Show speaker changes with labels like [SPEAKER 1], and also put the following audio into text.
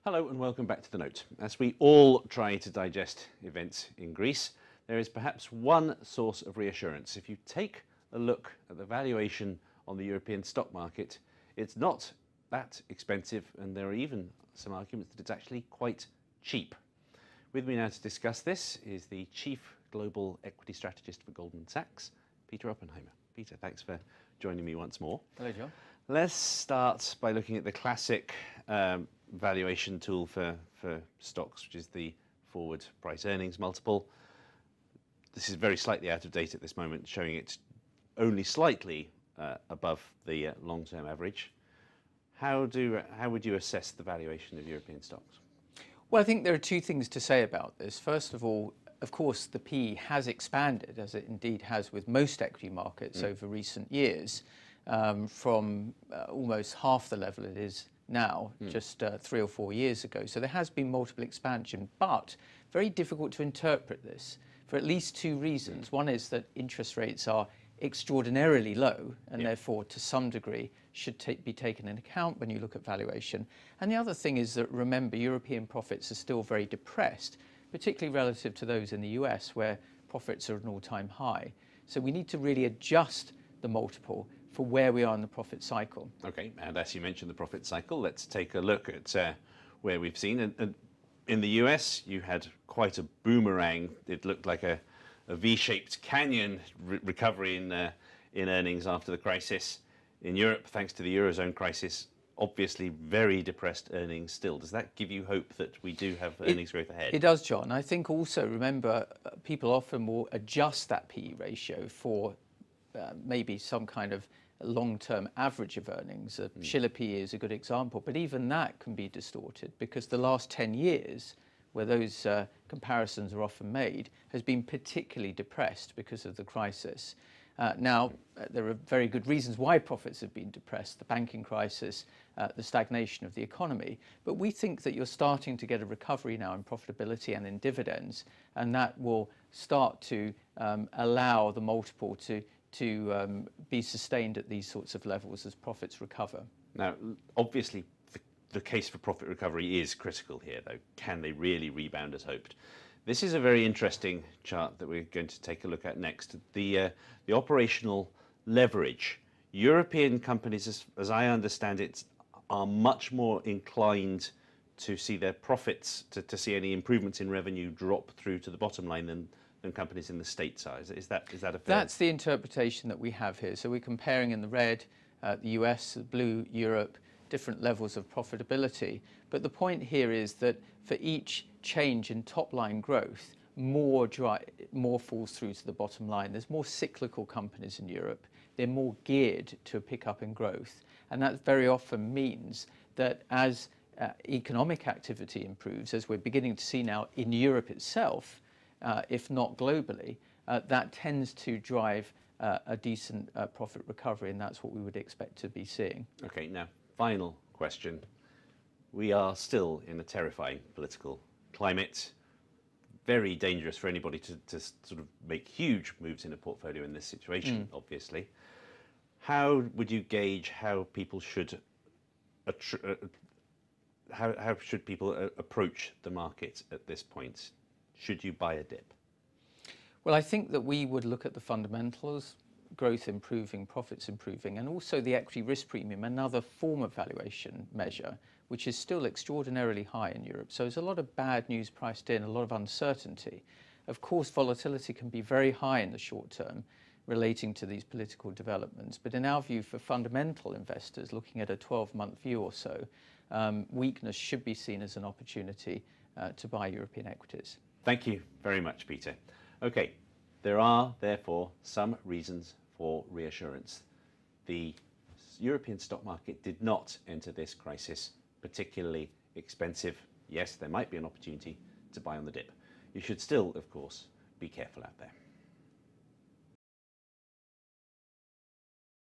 [SPEAKER 1] Hello and welcome back to The Note. As we all try to digest events in Greece, there is perhaps one source of reassurance. If you take a look at the valuation on the European stock market, it's not that expensive, and there are even some arguments that it's actually quite cheap. With me now to discuss this is the Chief Global Equity Strategist for Goldman Sachs, Peter Oppenheimer. Peter, thanks for joining me once more.
[SPEAKER 2] Hello, John.
[SPEAKER 1] Let's start by looking at the classic valuation tool for stocks, which is the forward price earnings multiple. This is very slightly out of date at this moment, showing it only slightly above the long-term average. How would you assess the valuation of European stocks?
[SPEAKER 2] Well, I think there are two things to say about this. First of all, of course, the PE has expanded, as it indeed has with most equity markets over recent years, from almost half the level it is now, just 3 or 4 years ago. So there has been multiple expansion, but very difficult to interpret this for at least two reasons. One is that interest rates are extraordinarily low and therefore to some degree should be taken into account when you look at valuation. And the other thing is that, remember, European profits are still very depressed, particularly relative to those in the US, where profits are at an all-time high. So we need to really adjust the multiple for where we are in the profit cycle.
[SPEAKER 1] Okay, and as you mentioned the profit cycle, let's take a look at where we've seen. And in the US, you had quite a boomerang. It looked like a V-shaped canyon recovery in earnings after the crisis. In Europe, thanks to the Eurozone crisis, obviously very depressed earnings still. Does that give you hope that we do have earnings growth ahead?
[SPEAKER 2] It does, John. I think also, remember, people often will adjust that PE ratio for maybe some kind of long-term average of earnings. Schiller PE is a good example, but even that can be distorted because the last 10 years, where those comparisons are often made, has been particularly depressed because of the crisis. Now, there are very good reasons why profits have been depressed, the banking crisis, the stagnation of the economy. But we think that you're starting to get a recovery now in profitability and in dividends, and that will start to allow the multiple to be sustained at these sorts of levels as profits recover.
[SPEAKER 1] Now, obviously, the case for profit recovery is critical here, though. Can they really rebound as hoped? This is a very interesting chart that we're going to take a look at next. The operational leverage. European companies, as I understand it, are much more inclined to see their profits, to see any improvements in revenue drop through to the bottom line than companies in the States are. Is that a fair?
[SPEAKER 2] That's the interpretation that we have here. So we're comparing in the red the US, the blue Europe, different levels of profitability. But the point here is that for each change in top-line growth, more falls through to the bottom line. There's more cyclical companies in Europe. They're more geared to a pickup in growth. And that very often means that as economic activity improves, as we're beginning to see now in Europe itself, if not globally, that tends to drive a decent profit recovery, and that's what we would expect to be seeing.
[SPEAKER 1] Okay, now, final question. We are still in a terrifying political climate. Very dangerous for anybody to sort of make huge moves in a portfolio in this situation, obviously. How would you gauge how people should how should people approach the market at this point? Should you buy a dip?
[SPEAKER 2] Well, I think that we would look at the fundamentals, growth improving, profits improving, and also the equity risk premium, another form of valuation measure, which is still extraordinarily high in Europe. So there's a lot of bad news priced in, a lot of uncertainty. Of course, volatility can be very high in the short term relating to these political developments. But in our view, for fundamental investors looking at a 12-month view or so, weakness should be seen as an opportunity to buy European equities.
[SPEAKER 1] Thank you very much, Peter. Okay, there are therefore some reasons for reassurance. The European stock market did not enter this crisis particularly expensive. Yes, there might be an opportunity to buy on the dip. You should still, of course, be careful out there.